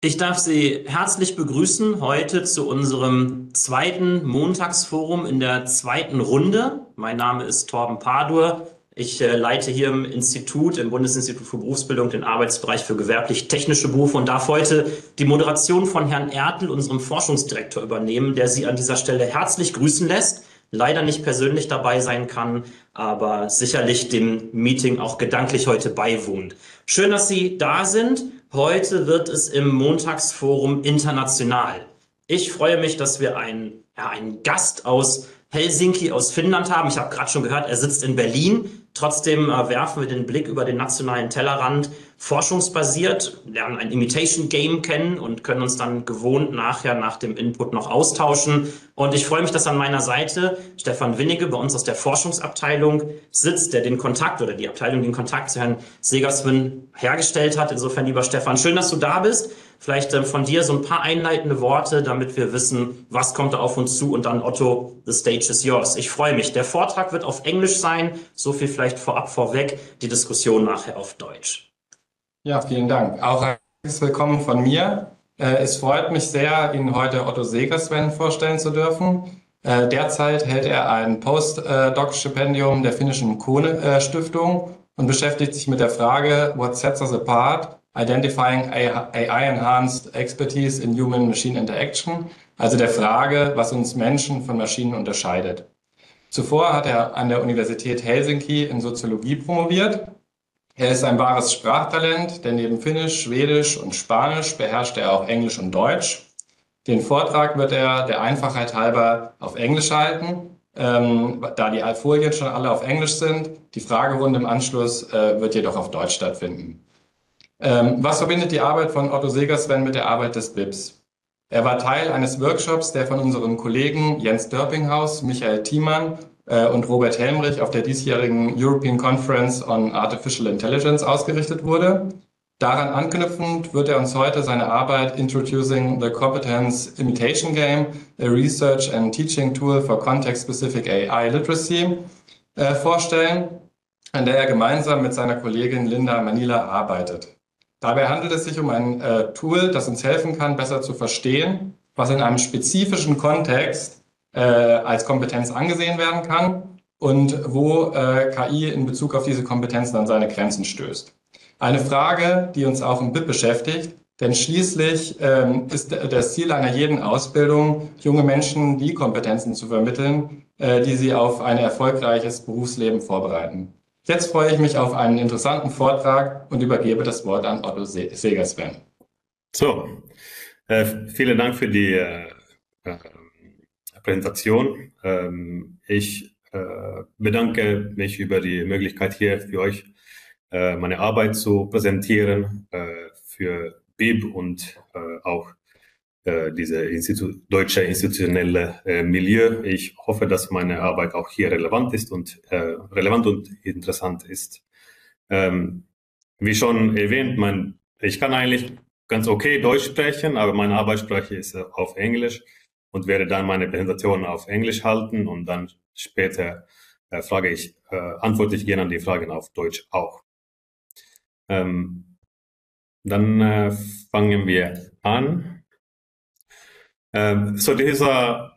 Ich darf Sie herzlich begrüßen heute zu unserem zweiten Montagsforum in der zweiten Runde. Mein Name ist Torben Padur. Ich leite hier im Institut, im Bundesinstitut für Berufsbildung, den Arbeitsbereich für gewerblich-technische Berufe und darf heute die Moderation von Herrn Ertl, unserem Forschungsdirektor, übernehmen, der Sie an dieser Stelle herzlich grüßen lässt. Leider nicht persönlich dabei sein kann, aber sicherlich dem Meeting auch gedanklich heute beiwohnt. Schön, dass Sie da sind. Heute wird es im Montagsforum international. Ich freue mich, dass wir einen Gast aus Helsinki, aus Finnland haben. Ich habe gerade schon gehört, er sitzt in Berlin. Trotzdem werfen wir den Blick über den nationalen Tellerrand forschungsbasiert, lernen ein Imitation Game kennen und können uns dann gewohnt nachher nach dem Input noch austauschen. Und ich freue mich, dass an meiner Seite Stefan Winnige bei uns aus der Forschungsabteilung sitzt, der den Kontakt oder die Abteilung den Kontakt zu Herrn Segersven hergestellt hat. Insofern, lieber Stefan, schön, dass du da bist. Vielleicht von dir so ein paar einleitende Worte, damit wir wissen, was kommt da auf uns zu. Und dann, Otto, the stage is yours. Ich freue mich. Der Vortrag wird auf Englisch sein. So viel vielleicht vorweg. Die Diskussion nachher auf Deutsch. Ja, vielen Dank. Auch ein herzliches Willkommen von mir. Es freut mich sehr, Ihnen heute Otto Segersven vorstellen zu dürfen. Derzeit hält er ein Postdoc-Stipendium der finnischen Kone-Stiftung und beschäftigt sich mit der Frage, what sets us apart, identifying AI-enhanced expertise in human-machine interaction, also der Frage, was uns Menschen von Maschinen unterscheidet. Zuvor hat er an der Universität Helsinki in Soziologie promoviert. Er ist ein wahres Sprachtalent, denn neben Finnisch, Schwedisch und Spanisch beherrscht er auch Englisch und Deutsch. Den Vortrag wird er der Einfachheit halber auf Englisch halten, da die Folien schon alle auf Englisch sind. Die Fragerunde im Anschluss wird jedoch auf Deutsch stattfinden. Was verbindet die Arbeit von Otto Segersven mit der Arbeit des BIBBs? Er war Teil eines Workshops, der von unseren Kollegen Jens Dörpinghaus, Michael Thiemann und Robert Helmrich auf der diesjährigen European Conference on Artificial Intelligence ausgerichtet wurde. Daran anknüpfend wird er uns heute seine Arbeit Introducing the Competence Imitation Game, a Research and Teaching Tool for Context-Specific AI Literacy vorstellen, an der er gemeinsam mit seiner Kollegin Linda Manila arbeitet. Dabei handelt es sich um ein Tool, das uns helfen kann, besser zu verstehen, was in einem spezifischen Kontext als Kompetenz angesehen werden kann und wo KI in Bezug auf diese Kompetenzen an seine Grenzen stößt. Eine Frage, die uns auch im BIP beschäftigt, denn schließlich ist das Ziel einer jeden Ausbildung, junge Menschen die Kompetenzen zu vermitteln, die sie auf ein erfolgreiches Berufsleben vorbereiten. Jetzt freue ich mich auf einen interessanten Vortrag und übergebe das Wort an Otto Segersven. So, vielen Dank für die Präsentation. Ich bedanke mich über die Möglichkeit hier für euch meine Arbeit zu präsentieren, für BIBB und auch diese deutsche institutionelle Milieu. Ich hoffe, dass meine Arbeit auch hier relevant und interessant ist. Wie schon erwähnt, ich kann eigentlich ganz okay Deutsch sprechen, aber meine Arbeitssprache ist auf Englisch und werde dann meine Präsentation auf Englisch halten und dann später antworte ich gerne an die Fragen auf Deutsch auch. Dann fangen wir an. So this is a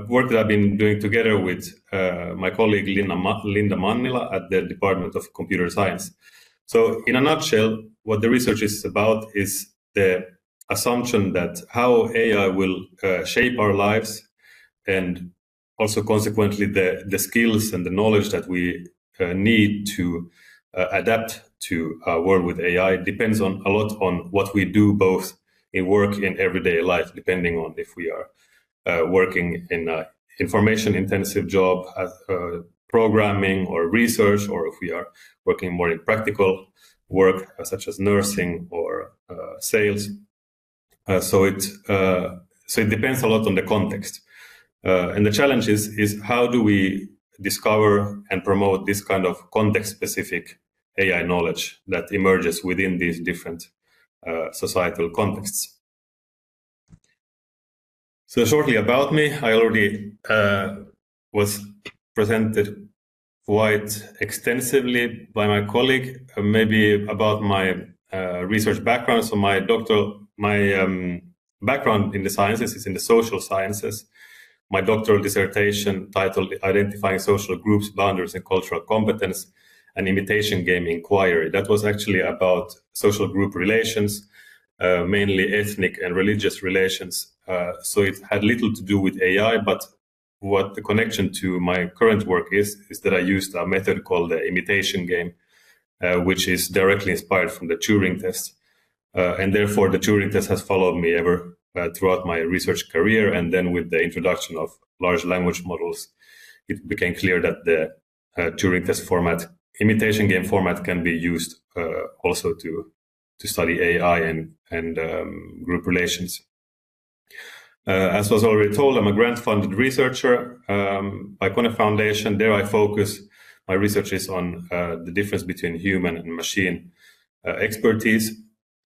work that I've been doing together with my colleague Linda Manila at the Department of Computer Science. So in a nutshell, what the research is about is the assumption that how AI will shape our lives and also consequently the skills and the knowledge that we need to adapt to a world with AI depends a lot on what we do both in work and everyday life, depending on if we are working in an information-intensive job, programming or research, or if we are working more in practical work, such as nursing or sales. So it depends a lot on the context. And the challenge is how do we discover and promote this kind of context-specific AI knowledge that emerges within these different societal contexts. So shortly about me, I already was presented quite extensively by my colleague. Maybe about my research background. So my background in the sciences is in the social sciences. My doctoral dissertation titled Identifying Social Groups, Boundaries and Cultural Competence, an Imitation Game Inquiry. That was actually about social group relations, mainly ethnic and religious relations. So it had little to do with AI, but what the connection to my current work is that I used a method called the imitation game, which is directly inspired from the Turing test. And therefore, the Turing test has followed me ever throughout my research career. And then with the introduction of large language models, it became clear that the Turing test format, imitation game format, can be used also to study AI and group relations. As was already told, I'm a grant-funded researcher by Kone Foundation. There I focus, my research is on the difference between human and machine expertise.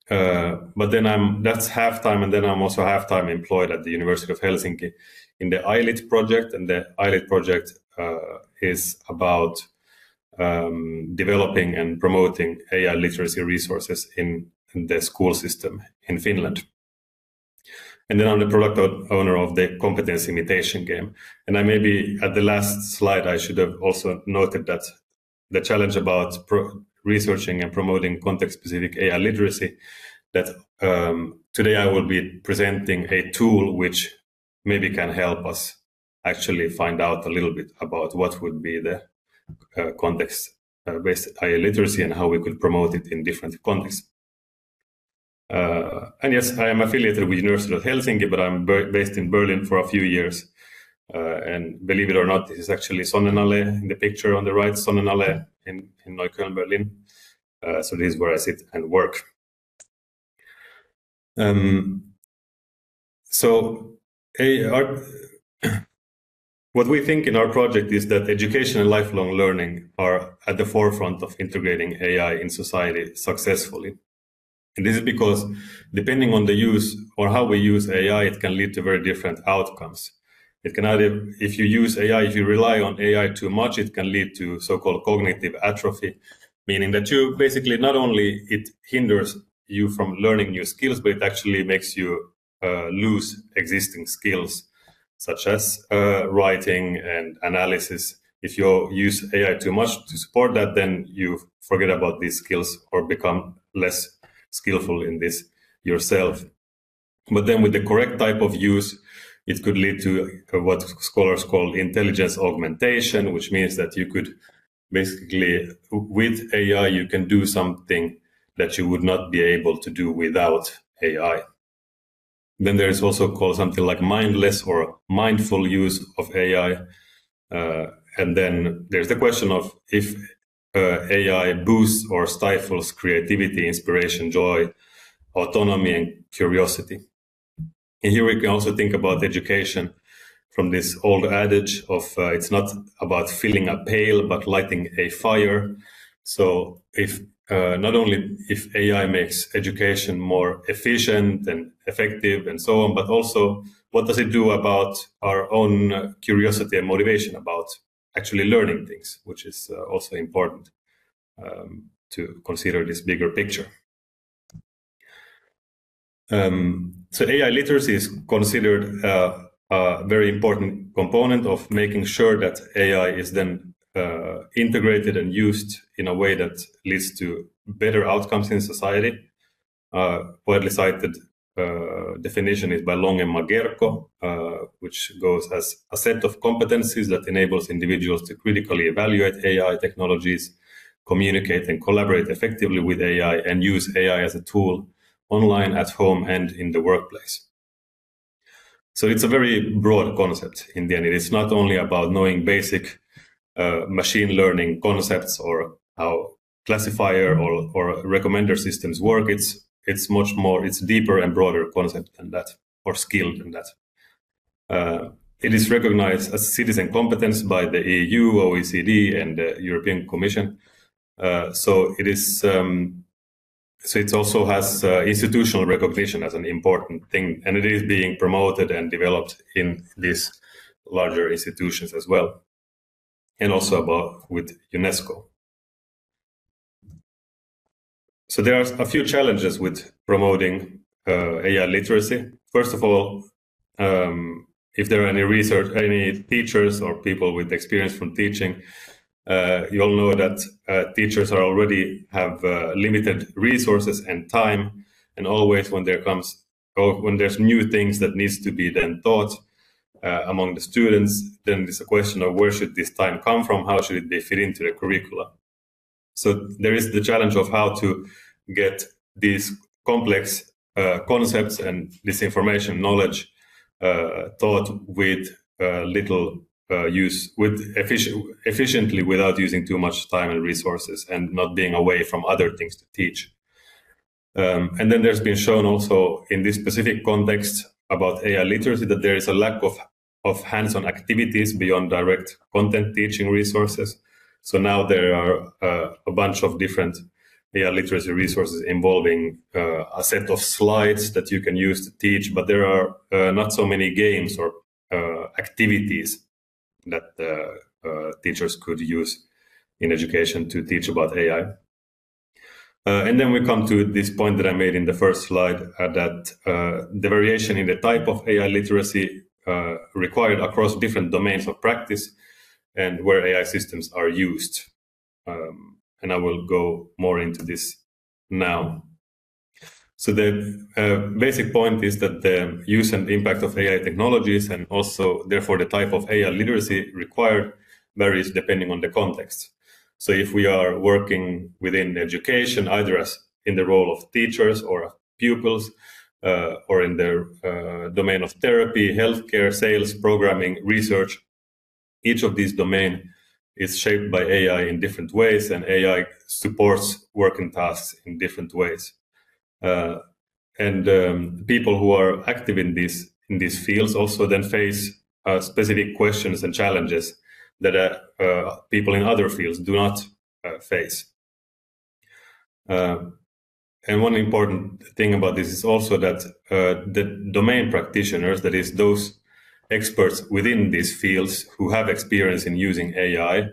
But then that's half-time, and then I'm also half-time employed at the University of Helsinki in the ILIT project. And the ILIT project is about developing and promoting AI literacy resources in the school system in Finland. And then I'm the product owner of the Competence Imitation Game. And I maybe at the last slide, I should have also noted that the challenge about researching and promoting context-specific AI literacy, that today I will be presenting a tool which maybe can help us actually find out a little bit about what would be the context-based AI literacy and how we could promote it in different contexts. And yes, I am affiliated with University of Helsinki, but I'm based in Berlin for a few years. And believe it or not, this is actually Sonnenallee in the picture on the right, Sonnenallee in Neukölln, Berlin. So this is where I sit and work. What we think in our project is that education and lifelong learning are at the forefront of integrating AI in society successfully. And this is because depending on the use or how we use AI, it can lead to very different outcomes. It can either, if you use AI, if you rely on AI too much, it can lead to so-called cognitive atrophy, meaning that you basically not only it hinders you from learning new skills, but it actually makes you lose existing skills, such as writing and analysis. If you use AI too much to support that, then you forget about these skills or become less skillful in this yourself. But then with the correct type of use, it could lead to what scholars call intelligence augmentation, which means that you could basically, with AI, you can do something that you would not be able to do without AI. Then there is also called something like mindless or mindful use of AI. And then there's the question of if AI boosts or stifles creativity, inspiration, joy, autonomy, and curiosity. And here we can also think about education from this old adage of it's not about filling a pail, but lighting a fire. So if not only if AI makes education more efficient and effective and so on, but also what does it do about our own curiosity and motivation about actually learning things, which is also important to consider this bigger picture. So AI literacy is considered a very important component of making sure that AI is then integrated and used in a way that leads to better outcomes in society. Widely cited definition is by Long and Magerko, which goes as a set of competencies that enables individuals to critically evaluate AI technologies, communicate and collaborate effectively with AI, and use AI as a tool online, at home, and in the workplace. So it's a very broad concept in the end. It is not only about knowing basic machine learning concepts or how classifier or recommender systems work. It's much more, it's deeper and broader concept than that, or skill than that. It is recognized as citizen competence by the EU, OECD, and the European Commission. So it is. So it also has institutional recognition as an important thing, and it is being promoted and developed in these larger institutions as well, and also with UNESCO. So there are a few challenges with promoting AI literacy. First of all, if there are any teachers or people with experience from teaching, you all know that teachers already have limited resources and time, and always when there's new things that needs to be then taught among the students, then it's a question of where should this time come from, how should it be fit into the curricula. So there is the challenge of how to get these complex concepts and this information knowledge taught with little efficiently without using too much time and resources and not being away from other things to teach. And then there's been shown also in this specific context about AI literacy that there is a lack of hands-on activities beyond direct content teaching resources. So now there are a bunch of different AI literacy resources involving a set of slides that you can use to teach, but there are not so many games or activities that teachers could use in education to teach about AI. And then we come to this point that I made in the first slide, that the variation in the type of AI literacy required across different domains of practice and where AI systems are used. And I will go more into this now. So the basic point is that the use and impact of AI technologies and also therefore the type of AI literacy required varies depending on the context. So if we are working within education, either as in the role of teachers or pupils, or in the domain of therapy, healthcare, sales, programming, research, each of these domains is shaped by AI in different ways, and AI supports working tasks in different ways. And people who are active in these fields also then face specific questions and challenges that people in other fields do not face. And one important thing about this is also that the domain practitioners, that is those experts within these fields who have experience in using AI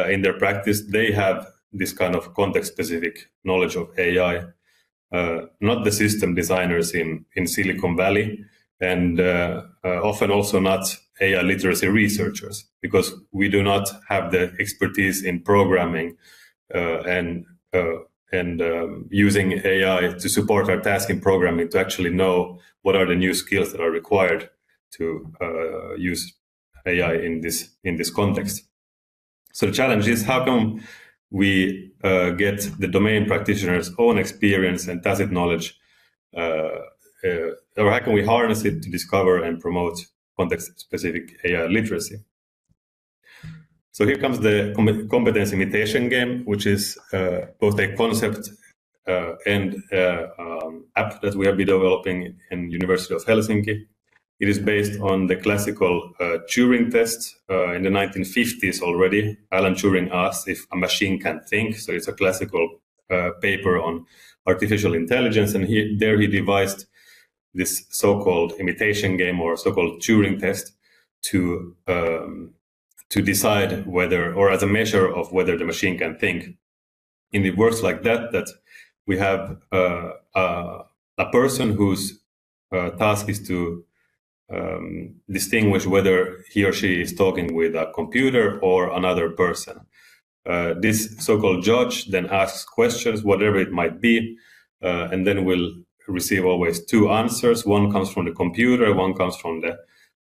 in their practice, they have this kind of context-specific knowledge of AI, not the system designers in Silicon Valley, and often also not AI literacy researchers, because we do not have the expertise in programming and using AI to support our task in programming to actually know what are the new skills that are required to use AI in this context. So the challenge is, how can we get the domain practitioners' own experience and tacit knowledge, or how can we harness it to discover and promote context-specific AI literacy? So here comes the Competence Imitation Game, which is both a concept and app that we have been developing in University of Helsinki. It is based on the classical Turing test. In the 1950s already, Alan Turing asked if a machine can think. So it's a classical paper on artificial intelligence, and he devised this so-called imitation game or so-called Turing test to decide whether, or as a measure of whether the machine can think. And it works like that we have a person whose task is to distinguish whether he or she is talking with a computer or another person. This so-called judge then asks questions, whatever it might be, and then will receive always two answers. One comes from the computer, one comes from the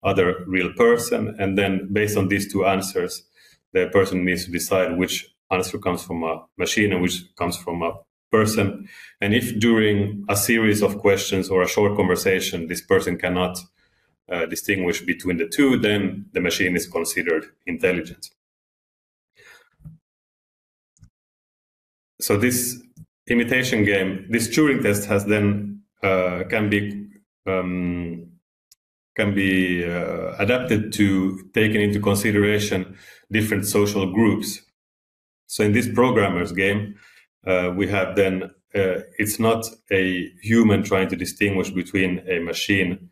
other real person. And then based on these two answers, the person needs to decide which answer comes from a machine and which comes from a person. And if during a series of questions or a short conversation, this person cannot distinguish between the two, then the machine is considered intelligent. So this imitation game, this Turing test has then can be adapted to taking into consideration different social groups. So in this programmer's game, we have then it's not a human trying to distinguish between a machine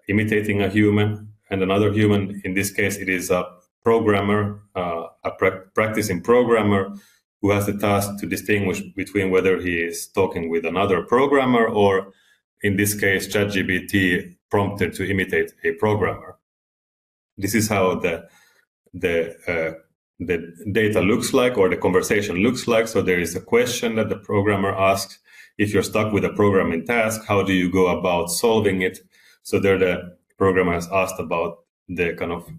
imitating a human and another human. In this case, it is a programmer, a practicing programmer who has the task to distinguish between whether he is talking with another programmer or, in this case, ChatGPT prompted to imitate a programmer. This is how the data looks like, or the conversation looks like. So there is a question that the programmer asks. If you're stuck with a programming task, how do you go about solving it? So there the programmer has asked about the kind of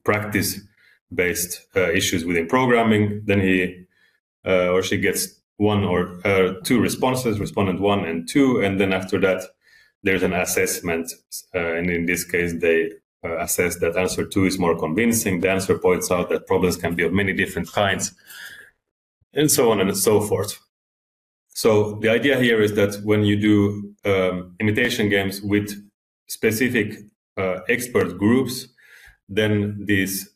practice-based issues within programming. Then he or she gets one or two responses, respondent 1 and 2, and then after that there's an assessment, and in this case they assess that answer 2 is more convincing. The answer points out that problems can be of many different kinds, and so on and so forth. So the idea here is that when you do imitation games with specific expert groups, then these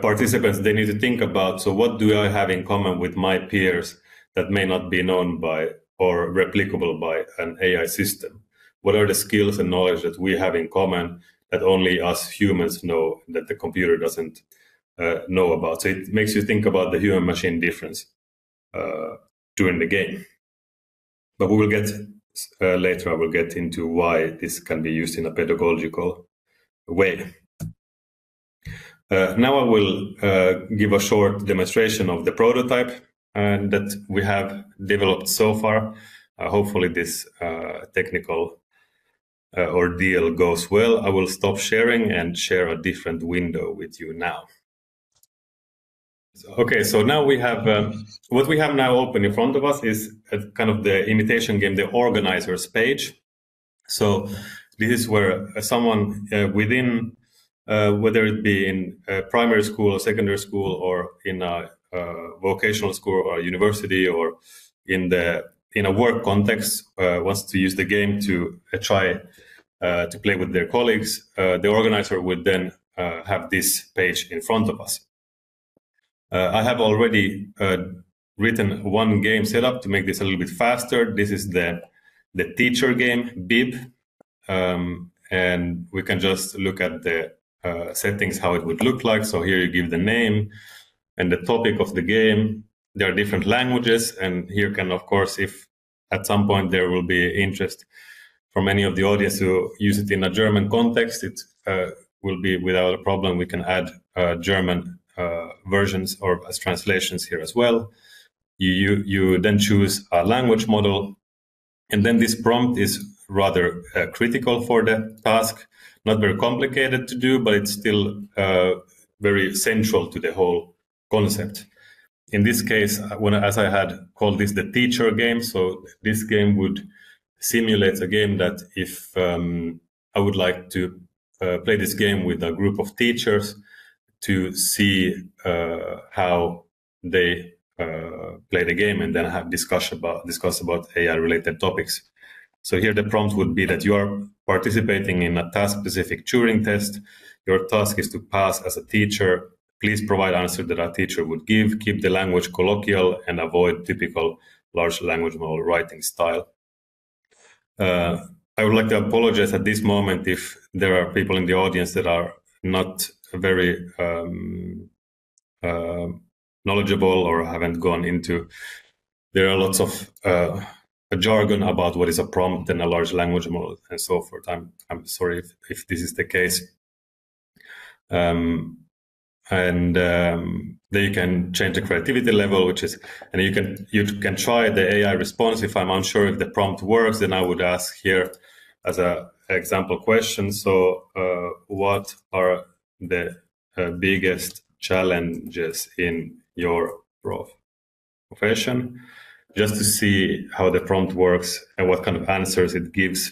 participants, they need to think about, so what do I have in common with my peers that may not be known by or replicable by an AI system? What are the skills and knowledge that we have in common that only us humans know, that the computer doesn't know about? So it makes you think about the human-machine difference during the game. But we will get, later I will get into why this can be used in a pedagogical way. Now I will give a short demonstration of the prototype that we have developed so far. Hopefully this technical ordeal goes well. I will stop sharing and share a different window with you now. Okay, so now we have, what we have now open in front of us is kind of the imitation game, the organizers page. So this is where someone within, whether it be in primary school or secondary school or in a vocational school or university or in a work context, wants to use the game to try to play with their colleagues, the organizer would then have this page in front of us. I have already written one game setup to make this a little bit faster. This is the teacher game, BIBB, and we can just look at the settings, how it would look like. So here you give the name and the topic of the game. There are different languages, and here can, of course, if at some point there will be interest from any of the audience to use it in a German context, it will be without a problem. We can add German versions or as translations here as well. You then choose a language model, and then this prompt is rather critical for the task. Not very complicated to do, but it's still very central to the whole concept. In this case, as I had called this the teacher game, so this game would simulate a game that if I would like to play this game with a group of teachers to see how they play the game and then have discuss about AI-related topics. So here the prompt would be that you are participating in a task-specific Turing test. Your task is to pass as a teacher. Please provide answer that a teacher would give. Keep the language colloquial and avoid typical large language model writing style. I would like to apologize at this moment if there are people in the audience that are not very knowledgeable or haven't gone into. There are lots of a jargon about what is a prompt and a large language model and so forth. I'm sorry if this is the case. Then you can change the creativity level, and you can try the AI response. If I'm unsure if the prompt works, then I would ask here as an example question. So what are the biggest challenges in your profession? Just to see how the prompt works and what kind of answers it gives.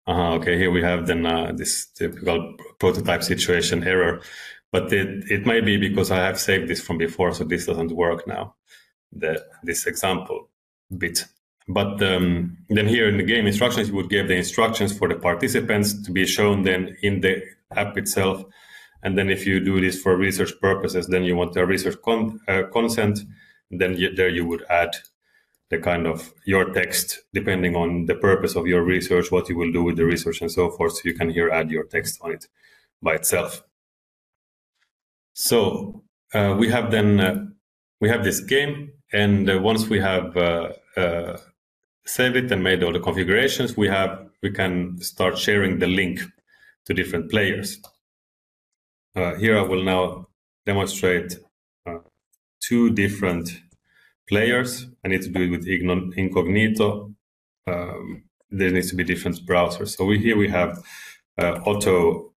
Okay, here we have then this typical prototype situation error, but it might be because I have saved this from before, so this doesn't work now, this example bit. But then here in the game instructions, you would give the instructions for the participants to be shown then in the app itself. And then if you do this for research purposes, then you want a research consent. Then there you would add the kind of your text, depending on the purpose of your research, what you will do with the research and so forth. So you can here add your text on it by itself. So we have this game, and once we have saved it and made all the configurations, we can start sharing the link to different players. Here I will now demonstrate 2 different players. I need to do it with incognito. There needs to be different browsers. So here we have Otto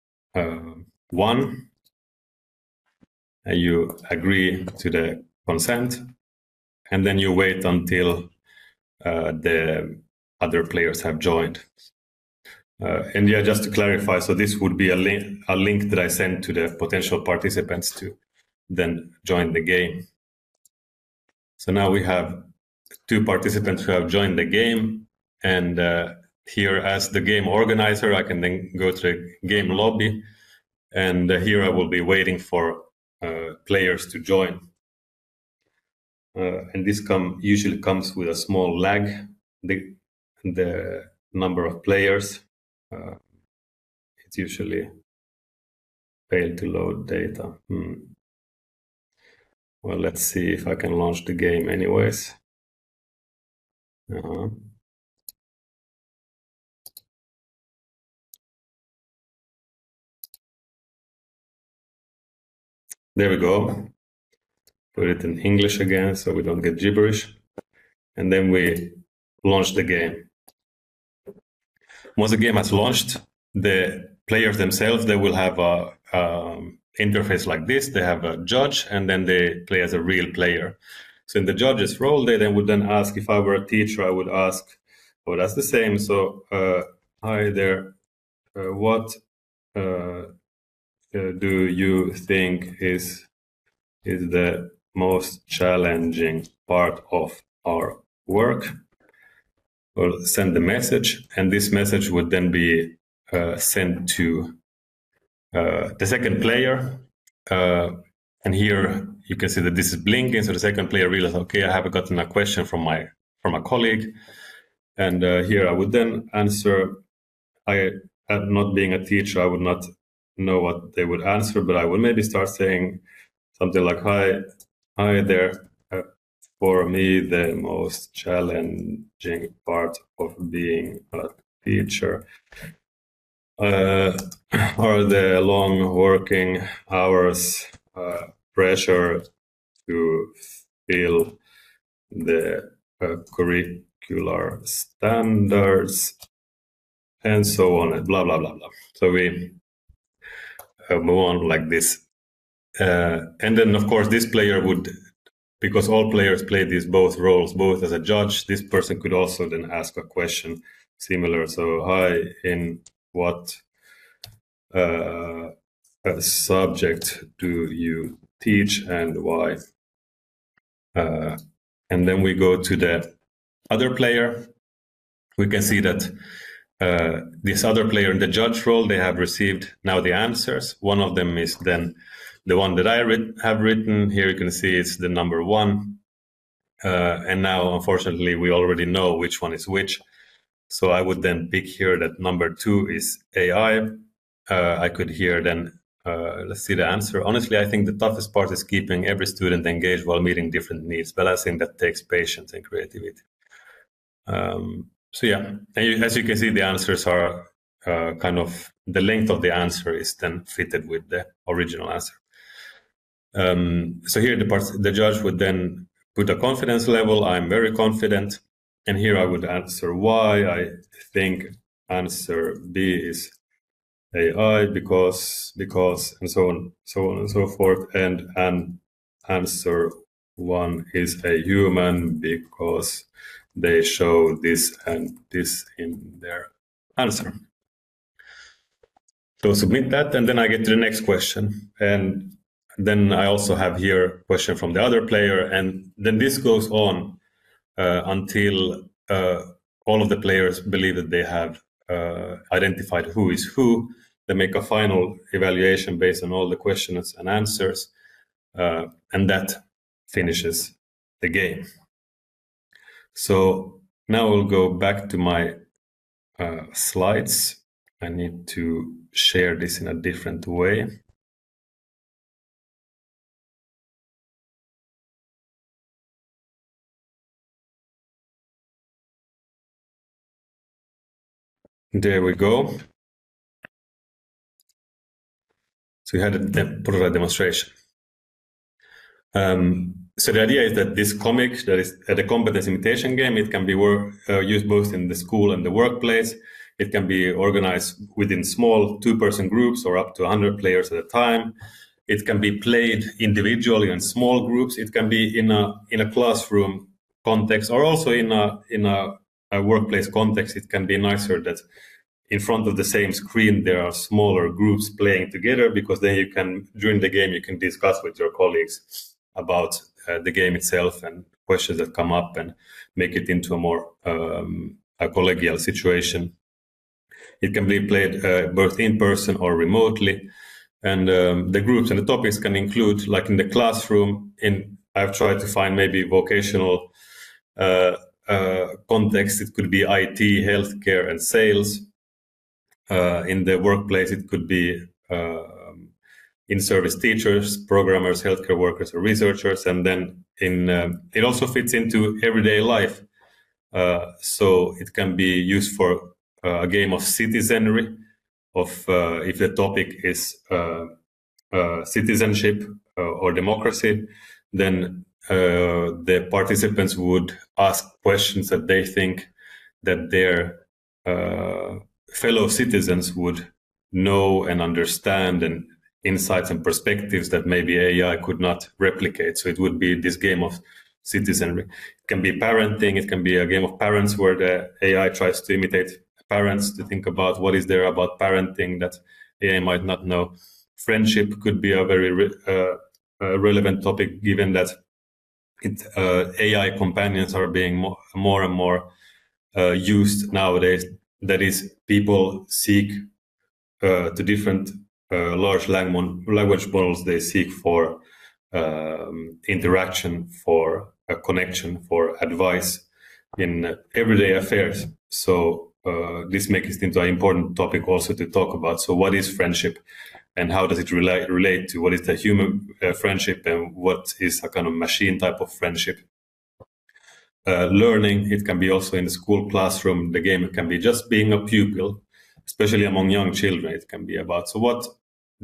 1, and you agree to the consent, and then you wait until the other players have joined. And yeah, just to clarify, so this would be a link that I send to the potential participants to then join the game. So now we have 2 participants who have joined the game, and here as the game organizer, I can then go to the game lobby, and here I will be waiting for players to join. And this usually comes with a small lag, the number of players. It usually failed to load data. Well, let's see if I can launch the game anyways. There we go. Put it in English again so we don't get gibberish. And then we launch the game. Once the game has launched, the players themselves, they will have a interface like this. They have a judge, and then they play as a real player. So in the judge's role, they would then ask, if I were a teacher, I would ask, oh, that's the same. So, hi there, what do you think is the most challenging part of our work? Or send the message, and this message would then be sent to the second player. And here you can see that this is blinking, so the second player realizes, okay, I have gotten a question from a colleague, and here I would then answer. Not being a teacher, I would not know what they would answer, but I would maybe start saying something like, hi there. For me, the most challenging part of being a teacher are the long working hours, pressure to fill the curricular standards, and so on, and blah, blah, blah, blah. So we move on like this. And then, of course, this player would, because all players play these both roles, both as a judge, this person could also then ask a question similar. So, hi, in what subject do you teach and why? And then we go to the other player. We can see that this other player in the judge role, they have received now the answers. One of them is then the one that I have written. Here you can see it's the number 1. And now, unfortunately, we already know which one is which. So I would then pick here that number 2 is AI. I could here then, let's see the answer. Honestly, I think the toughest part is keeping every student engaged while meeting different needs. But I think that takes patience and creativity. So yeah, and as you can see, the answers are kind of, the length of the answer is then fitted with the original answer. So here the judge would then put a confidence level. I'm very confident. And here I would answer why. I think answer B is AI because, and so on and so forth. And answer 1 is a human because they show this and this in their answer. So submit that, and then I get to the next question. And then I also have here a question from the other player, and then this goes on until all of the players believe that they have identified who is who. They make a final evaluation based on all the questions and answers, and that finishes the game. So now we'll go back to my slides. I need to share this in a different way. There we go. So we had a prototype demonstration. So the idea is that this comic, that is the competence imitation game, it can be used both in the school and the workplace. It can be organized within small 2-person groups or up to 100 players at a time. It can be played individually in small groups. It can be in a classroom context, or also in a workplace context. It can be nicer that in front of the same screen there are smaller groups playing together, because then you can, during the game, you can discuss with your colleagues about the game itself and questions that come up, and make it into a more a collegial situation. It can be played both in person or remotely. And the groups and the topics can include, like in the classroom, I've tried to find maybe vocational context. It could be IT, healthcare, and sales. In the workplace, it could be in-service teachers, programmers, healthcare workers, or researchers. And then it also fits into everyday life. So it can be used for a game of citizenry, of if the topic is citizenship or democracy, then the participants would ask questions that they think that their fellow citizens would know and understand, and insights and perspectives that maybe AI could not replicate. So it would be this game of citizenry. It can be parenting. It can be a game of parents where the AI tries to imitate parents, to think about what is there about parenting that AI might not know. Friendship could be a very relevant topic, given that AI companions are being more and more used nowadays. That is, people seek to different large language models. They seek for interaction, for a connection, for advice in everyday affairs. So this makes it into an important topic also to talk about. So what is friendship, and how does it relate to what is the human friendship, and what is a kind of machine type of friendship? Learning, it can be also in the school classroom. The game can be just being a pupil, especially among young children. It can be about, so what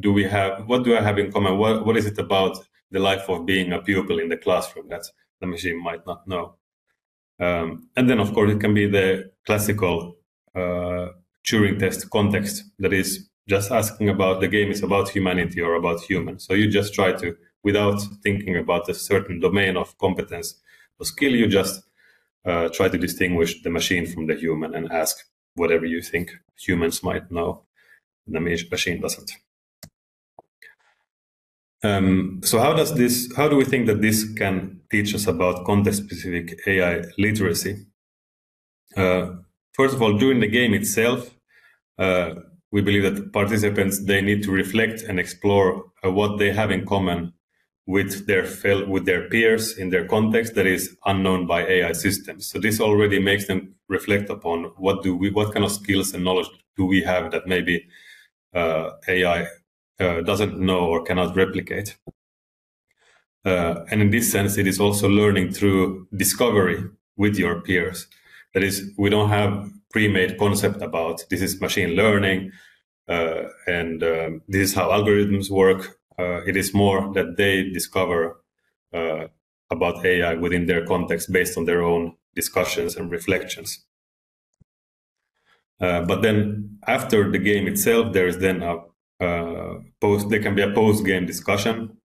do I have in common? What is it about the life of being a pupil in the classroom that the machine might not know? And then, of course, it can be the classical Turing test context, that is just asking about, the game is about humanity or about humans. So you just try to, without thinking about a certain domain of competence or skill, you just try to distinguish the machine from the human and ask whatever you think humans might know, the machine doesn't. So how do we think that this can teach us about context-specific AI literacy? First of all, during the game itself, we believe that the participants, they need to reflect and explore what they have in common with their peers in their context that is unknown by AI systems. So this already makes them reflect upon what kind of skills and knowledge do we have that maybe AI doesn't know or cannot replicate. And in this sense, it is also learning through discovery with your peers. That is, we don't have pre-made concept about this is machine learning and this is how algorithms work. It is more that they discover about AI within their context based on their own discussions and reflections. But then after the game itself, there is then there can be a post-game discussion.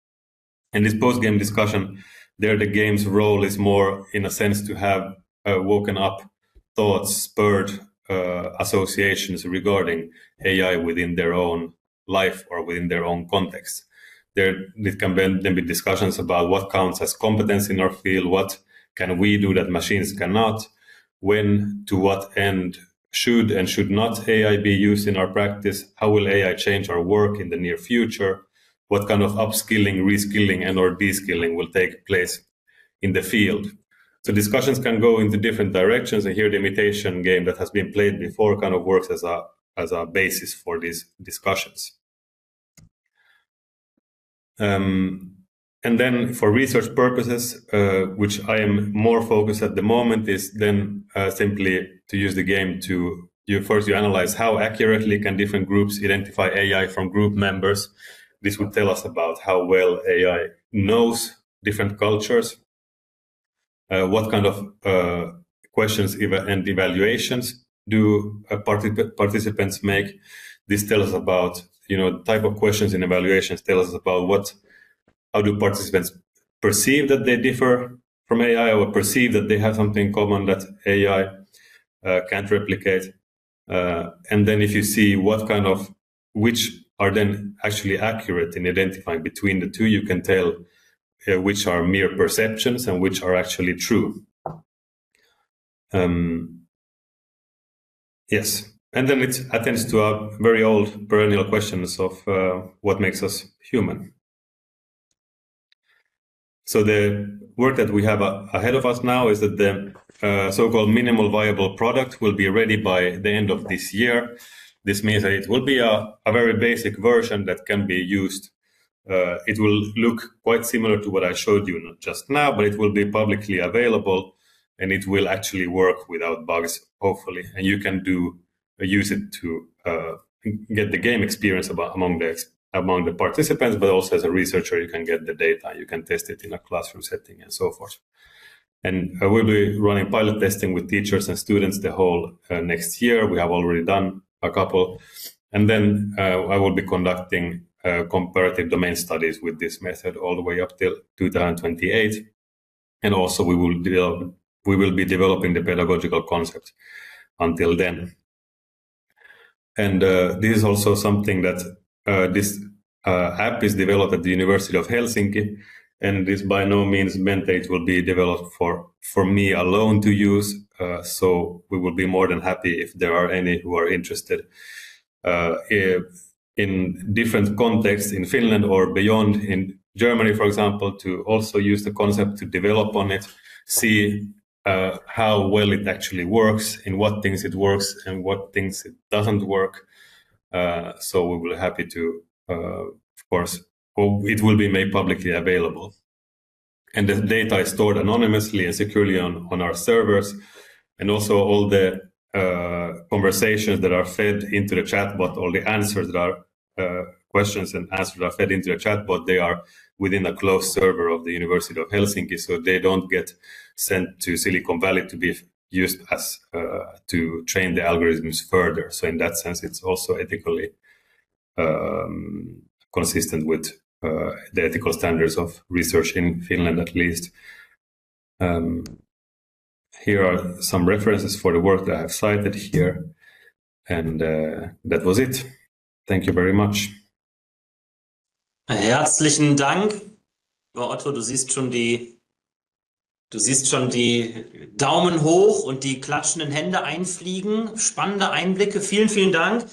And this post-game discussion, there the game's role is more, in a sense, to have woken up thoughts, spurred associations regarding AI within their own life or within their own context. It can then be discussions about what counts as competence in our field, what can we do that machines cannot, when, to what end should and should not AI be used in our practice, how will AI change our work in the near future, what kind of upskilling, reskilling, and or de-skilling will take place in the field. So discussions can go into different directions, and here the imitation game that has been played before kind of works as a basis for these discussions. And then for research purposes, which I am more focused at the moment, is then simply to use the game to you analyze how accurately can different groups identify AI from group members. This would tell us about how well AI knows different cultures, what kind of questions and evaluations do participants make. This tells us about, type of questions and evaluations tell us about how do participants perceive that they differ from AI, or perceive that they have something in common that AI can't replicate. And then if you see which are then actually accurate in identifying between the two, you can tell which are mere perceptions and which are actually true. Yes, and then it attends to our very old perennial questions of what makes us human. So the work that we have ahead of us now is that the so-called minimal viable product will be ready by the end of this year. This means that it will be a very basic version that can be used. It will look quite similar to what I showed you just now, but it will be publicly available, and it will actually work without bugs, hopefully. And you can use it to get the game experience among the participants, but also as a researcher, you can get the data, you can test it in a classroom setting and so forth. And we'll be running pilot testing with teachers and students the whole next year. We have already done a couple. And then I will be conducting comparative domain studies with this method all the way up till 2028. And also we will be developing the pedagogical concept until then. And this is also something that this app is developed at the University of Helsinki, and this by no means meant that it will be developed for me alone to use. So we will be more than happy if there are any who are interested in different contexts in Finland or beyond, in Germany, for example, to also use the concept to develop on it, see how well it actually works, in what things it works and what things it doesn't work. So we will be happy to, of course, it will be made publicly available. And the data is stored anonymously and securely on our servers. And also all the conversations that are fed into the chatbot, all the answers that are questions and answers that are fed into the chatbot, they are within a closed server of the University of Helsinki. So they don't get sent to Silicon Valley to be used as to train the algorithms further. So in that sense, it's also ethically consistent with the ethical standards of research in Finland, at least. Here are some references for the work that I have cited here. And that was it. Thank you very much. Herzlichen Dank. Oh, Otto, du siehst schon die Daumen hoch und die klatschenden Hände einfliegen. Spannende Einblicke. Vielen, vielen Dank.